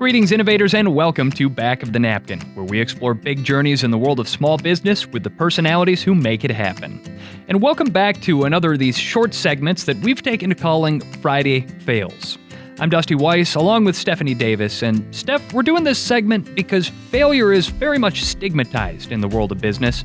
Greetings, innovators, and welcome to Back of the Napkin, where we explore big journeys in the world of small business with the personalities who make it happen. And welcome back to another of these short segments that we've taken to calling Friday Fails. I'm Dusty Weiss, along with Stephanie Davis. And Steph, we're doing this segment because failure is very much stigmatized in the world of business.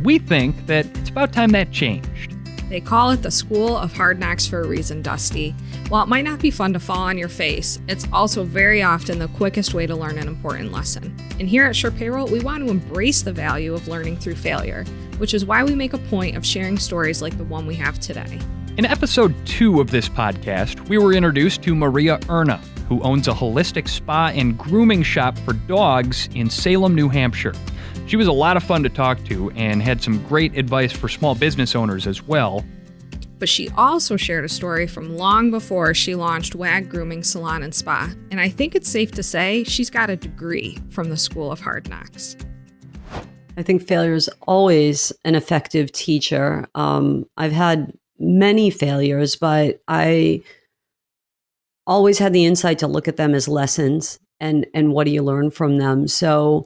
We think that it's about time that changed. They call it the School of Hard Knocks for a reason, Dusty. While it might not be fun to fall on your face, it's also very often the quickest way to learn an important lesson. And here at SurePayroll, we want to embrace the value of learning through failure, which is why we make a point of sharing stories like the one we have today. In episode 2 of this podcast, we were introduced to Maria Erna, who owns a holistic spa and grooming shop for dogs in Salem, New Hampshire. She was a lot of fun to talk to and had some great advice for small business owners as well. But she also shared a story from long before she launched WAG Grooming, Salon, and Spa. And I think it's safe to say she's got a degree from the School of Hard Knocks. I think failure is always an effective teacher. I've had many failures, but I always had the insight to look at them as lessons and what do you learn from them. So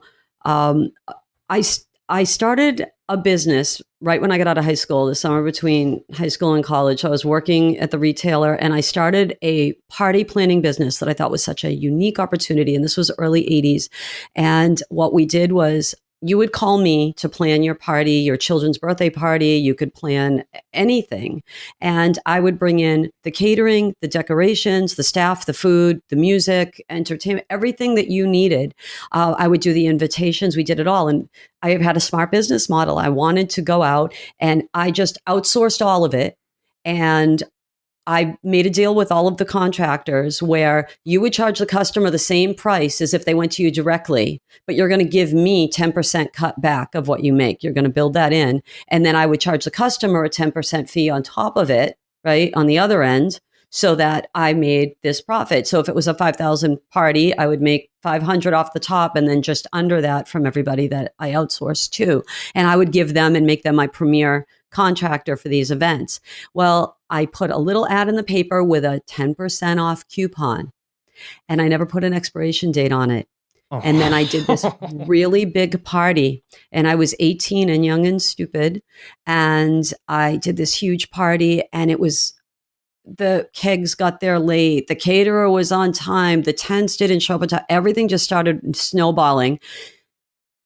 I started a business right when I got out of high school, the summer between high school and college. I was working at the retailer and I started a party planning business that I thought was such a unique opportunity. And this was early 80s. And what we did was you would call me to plan your party, your children's birthday party. You could plan anything. And I would bring in the catering, the decorations, the staff, the food, the music, entertainment, everything that you needed. I would do the invitations. We did it all. And I had a smart business model. I wanted to go out and I just outsourced all of it. And I made a deal with all of the contractors where you would charge the customer the same price as if they went to you directly, but you're going to give me 10% cut back of what you make. You're going to build that in. And then I would charge the customer a 10% fee on top of it, right, on the other end, so that I made this profit. So if it was a 5,000 party, I would make 500 off the top and then just under that from everybody that I outsourced to. And I would give them and make them my premier contractor for these events. Well, I put a little ad in the paper with a 10% off coupon and I never put an expiration date on it. Oh. And then I did this really big party and I was 18 and young and stupid. And I did this huge party and it was, the kegs got there late. The caterer was on time. The tents didn't show up on time. Everything just started snowballing.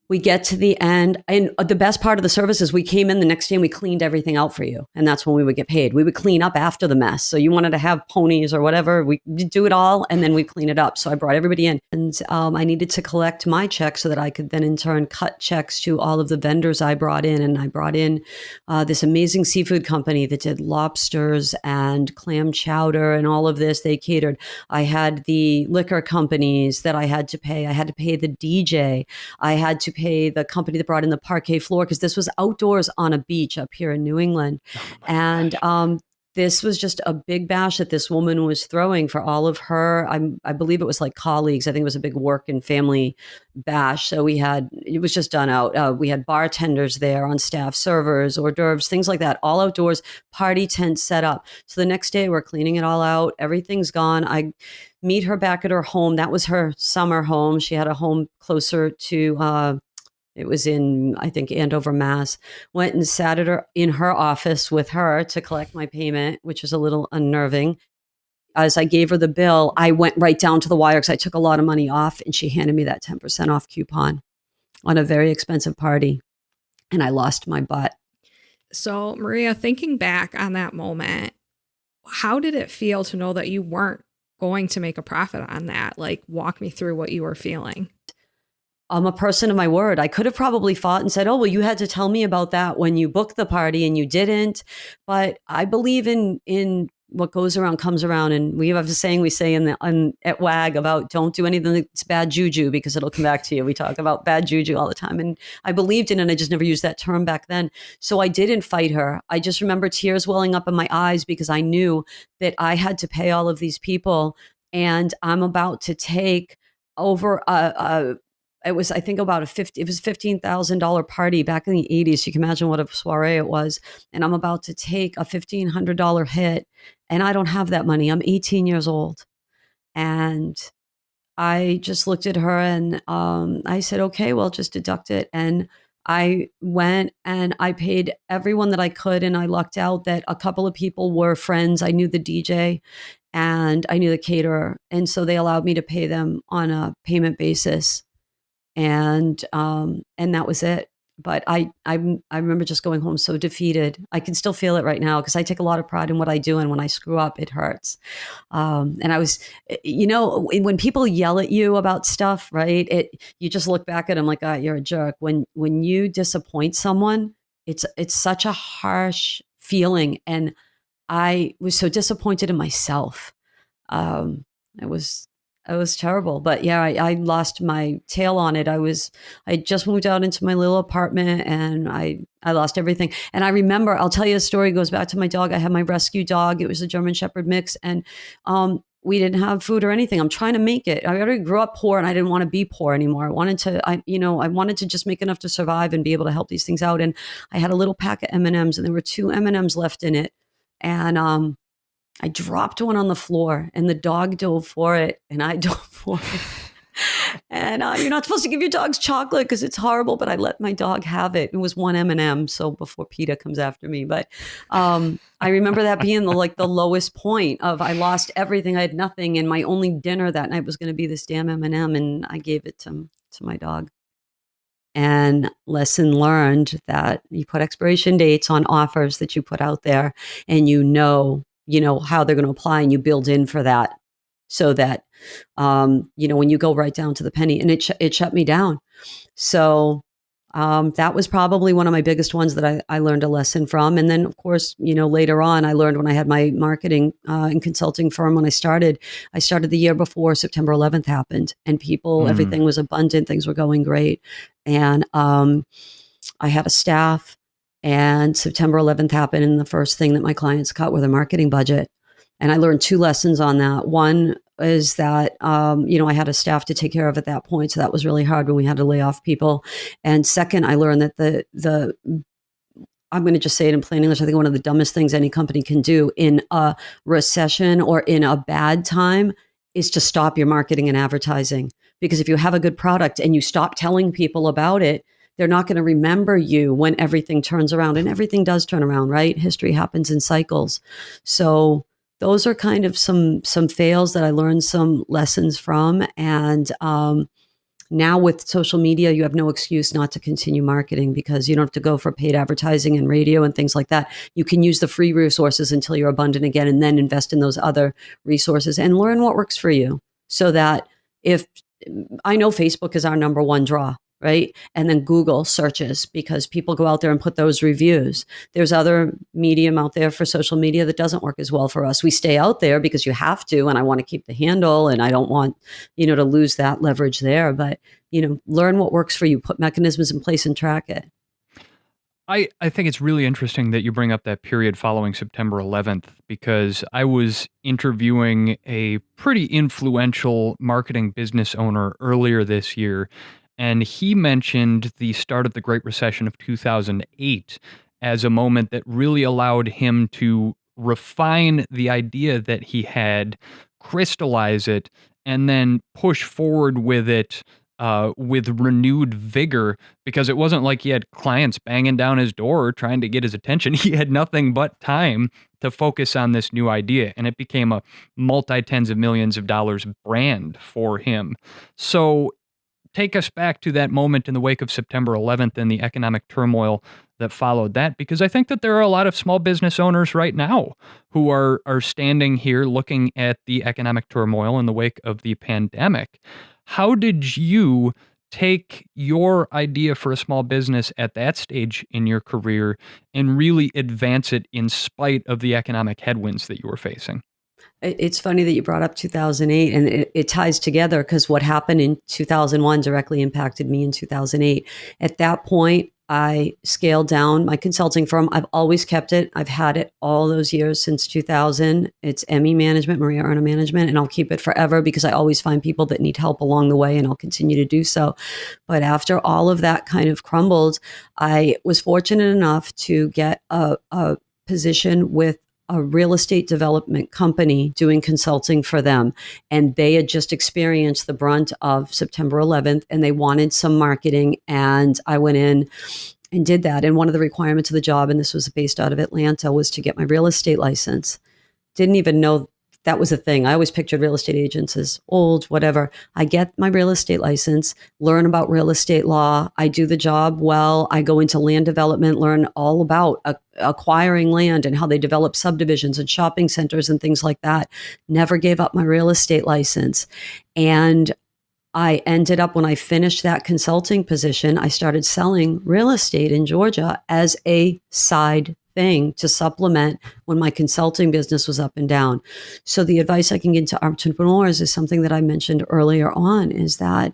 We get to the end, and the best part of the service is we came in the next day and we cleaned everything out for you. And that's when we would get paid. We would clean up after the mess. So you wanted to have ponies or whatever, we do it all and then we clean it up. So I brought everybody in and I needed to collect my check so that I could then in turn cut checks to all of the vendors I brought in. And I brought in this amazing seafood company that did lobsters and clam chowder and all of this. They catered. I had the liquor companies that I had to pay. I had to pay the DJ. I had to pay the company that brought in the parquet floor because this was outdoors on a beach up here in New England. And this was just a big bash that this woman was throwing for all of her, I believe it was like colleagues. I think it was a big work and family bash. So it was just done out. We had bartenders there on staff, servers, hors d'oeuvres, things like that, all outdoors, party tents set up. So the next day we're cleaning it all out. Everything's gone. I meet her back at her home. That was her summer home. She had a home closer to, it was in, I think, Andover, Mass. Went and sat in her office with her to collect my payment, which was a little unnerving. As I gave her the bill, I went right down to the wire because I took a lot of money off and she handed me that 10% off coupon on a very expensive party. And I lost my butt. So, Maria, thinking back on that moment, how did it feel to know that you weren't going to make a profit on that? Like, walk me through what you were feeling. I'm a person of my word. I could have probably fought and said, oh, well, you had to tell me about that when you booked the party and you didn't. But I believe in what goes around comes around. And we have a saying we say at WAG about don't do anything that's bad juju because it'll come back to you. We talk about bad juju all the time. And I believed in it. And I just never used that term back then. So I didn't fight her. I just remember tears welling up in my eyes because I knew that I had to pay all of these people. And I'm about to take over it was, I think, about it was $15,000 party back in the 80s. You can imagine what a soiree it was. And I'm about to take a $1,500 hit and I don't have that money. I'm 18 years old. And I just looked at her and I said, okay, well, just deduct it. And I went and I paid everyone that I could. And I lucked out that a couple of people were friends. I knew the DJ and I knew the caterer. And so they allowed me to pay them on a payment basis. And that was it. But I remember just going home so defeated. I can still feel it right now because I take a lot of pride in what I do, and when I screw up, it hurts. And I was, when people yell at you about stuff, right? You just look back at them like, you're a jerk. When you disappoint someone, it's such a harsh feeling, and I was so disappointed in myself. Um, it was it was terrible, but yeah, I lost my tail on it. I just moved out into my little apartment, and I lost everything. And I remember, I'll tell you a story. It goes back to my dog. I had my rescue dog. It was a German Shepherd mix, and we didn't have food or anything. I'm trying to make it. I already grew up poor, and I didn't want to be poor anymore. I wanted to just make enough to survive and be able to help these things out. And I had a little pack of M&Ms, and there were 2 M&Ms left in it, and I dropped one on the floor, and the dog dove for it, and I dove for it. And you're not supposed to give your dogs chocolate because it's horrible, but I let my dog have it. It was 1 M&M, so before PETA comes after me. But I remember that being the lowest point of I lost everything. I had nothing, and my only dinner that night was going to be this damn M&M, and I gave it to my dog. And lesson learned that you put expiration dates on offers that you put out there, and you know how they're going to apply, and you build in for that, so that when you go right down to the penny. And it shut me down. So that was probably one of my biggest ones that I learned a lesson from. And then, of course, later on, I learned when I had my marketing and consulting firm. When I started the year before September 11th happened, and everything was abundant, things were going great, and I had a staff. And September 11th happened, and the first thing that my clients cut were their marketing budget. And I learned 2 lessons on that. One is that, I had a staff to take care of at that point. So that was really hard when we had to lay off people. And second, I learned that I'm going to just say it in plain English, I think one of the dumbest things any company can do in a recession or in a bad time is to stop your marketing and advertising. Because if you have a good product and you stop telling people about it, they're not going to remember you when everything turns around, and everything does turn around, right? History happens in cycles. So those are kind of some fails that I learned some lessons from. And now with social media, you have no excuse not to continue marketing, because you don't have to go for paid advertising and radio and things like that. You can use the free resources until you're abundant again, and then invest in those other resources and learn what works for you. So that I know Facebook is our number 1 draw, right? And then Google searches, because people go out there and put those reviews. There's other medium out there for social media that doesn't work as well for us. We stay out there because you have to, and I want to keep the handle, and I don't want, to lose that leverage there. But, learn what works for you, put mechanisms in place and track it. I think it's really interesting that you bring up that period following September 11th, because I was interviewing a pretty influential marketing business owner earlier this year, and he mentioned the start of the Great Recession of 2008 as a moment that really allowed him to refine the idea that he had, crystallize it, and then push forward with it with renewed vigor, because it wasn't like he had clients banging down his door trying to get his attention. He had nothing but time to focus on this new idea, and it became a multi-tens of millions of dollars brand for him. So take us back to that moment in the wake of September 11th and the economic turmoil that followed that, because I think that there are a lot of small business owners right now who are standing here looking at the economic turmoil in the wake of the pandemic. How did you take your idea for a small business at that stage in your career and really advance it in spite of the economic headwinds that you were facing? It's funny that you brought up 2008, and it ties together, because what happened in 2001 directly impacted me in 2008. At that point, I scaled down my consulting firm. I've always kept it. I've had it all those years since 2000. It's ME Management, Maria Erna Management, and I'll keep it forever, because I always find people that need help along the way, and I'll continue to do so. But after all of that kind of crumbled, I was fortunate enough to get a position with a real estate development company doing consulting for them. And they had just experienced the brunt of September 11th and they wanted some marketing. And I went in and did that. And one of the requirements of the job, and this was based out of Atlanta, was to get my real estate license. Didn't even know that was a thing. I always pictured real estate agents as old, whatever. I get my real estate license, learn about real estate law. I do the job well. I go into land development, learn all about acquiring land and how they develop subdivisions and shopping centers and things like that. Never gave up my real estate license. And I ended up, when I finished that consulting position, I started selling real estate in Georgia as a side thing to supplement when my consulting business was up and down. So the advice I can give to entrepreneurs is something that I mentioned earlier on, is that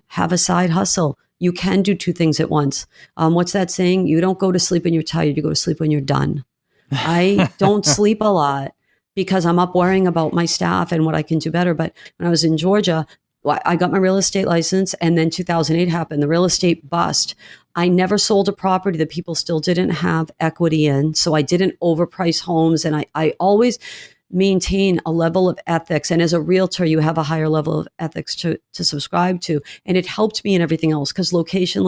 have a side hustle. You can do two things at once. What's that saying? You don't go to sleep when you're tired, you go to sleep when you're done. I don't sleep a lot because I'm up worrying about my staff and what I can do better. But when I was in Georgia, I got my real estate license, and then 2008 happened, the real estate bust. I never sold a property that people still didn't have equity in. So I didn't overprice homes. And I always maintain a level of ethics. And as a realtor, you have a higher level of ethics to subscribe to. And it helped me in everything else because location,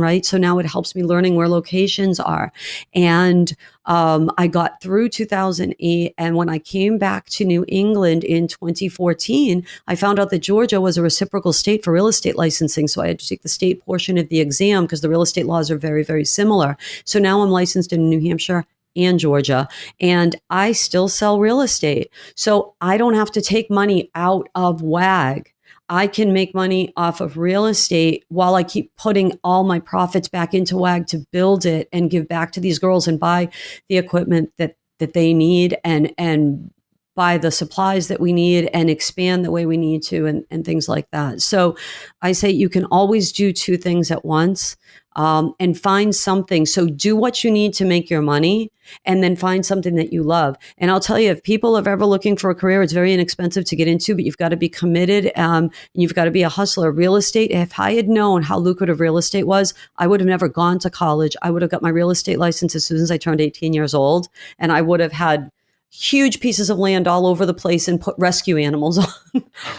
right? So now it helps me learning where locations are. And I got through 2008. And when I came back to New England in 2014, I found out that Georgia was a reciprocal state for real estate licensing. So I had to take the state portion of the exam because the real estate laws are very, very similar. So now I'm licensed in New Hampshire and Georgia, and I still sell real estate. So I don't have to take money out of WAG. I can make money off of real estate while I keep putting all my profits back into WAG to build it and give back to these girls and buy the equipment that they need and buy the supplies that we need and expand the way we need to and things like that. So I say you can always do two things at once. And find something. So do what you need to make your money and then find something that you love. And I'll tell you, if people are ever looking for a career, it's very inexpensive to get into, but you've got to be committed and you've got to be a hustler. Real estate, if I had known how lucrative real estate was, I would have never gone to college. I would have got my real estate license as soon as I turned 18 years old. And I would have had huge pieces of land all over the place and put rescue animals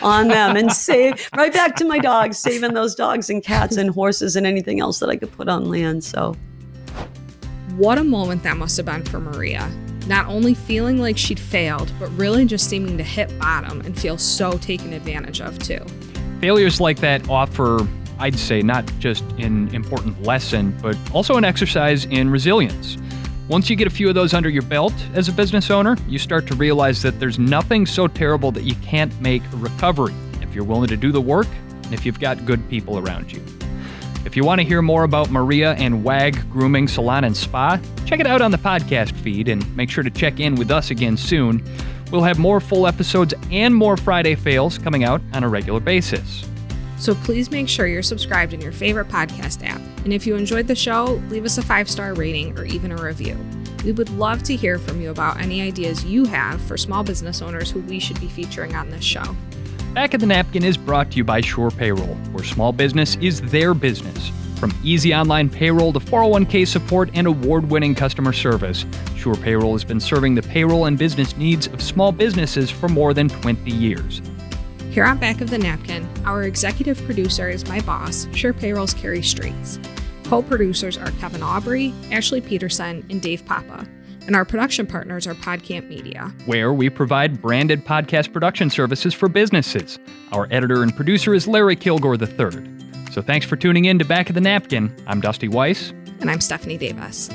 on them and save right back to my dogs, saving those dogs and cats and horses and anything else that I could put on land. So what a moment that must have been for Maria. Not only feeling like she'd failed, but really just seeming to hit bottom and feel so taken advantage of too. Failures like that offer, I'd say, not just an important lesson, but also an exercise in resilience. Once you get a few of those under your belt as a business owner, you start to realize that there's nothing so terrible that you can't make a recovery if you're willing to do the work and if you've got good people around you. If you want to hear more about Maria and WAG Grooming, Salon, and Spa, check it out on the podcast feed and make sure to check in with us again soon. We'll have more full episodes and more Friday fails coming out on a regular basis. So please make sure you're subscribed in your favorite podcast app. And if you enjoyed the show, leave us a 5-star rating or even a review. We would love to hear from you about any ideas you have for small business owners who we should be featuring on this show. Back of the Napkin is brought to you by SurePayroll, where small business is their business. From easy online payroll to 401k support and award-winning customer service, SurePayroll has been serving the payroll and business needs of small businesses for more than 20 years. Here on Back of the Napkin, our executive producer is my boss, SurePayroll's Carrie Streets. Co-producers are Kevin Aubrey, Ashley Peterson, and Dave Papa. And our production partners are PodCamp Media, where we provide branded podcast production services for businesses. Our editor and producer is Larry Kilgore III. So thanks for tuning in to Back of the Napkin. I'm Dusty Weiss. And I'm Stephanie Davis.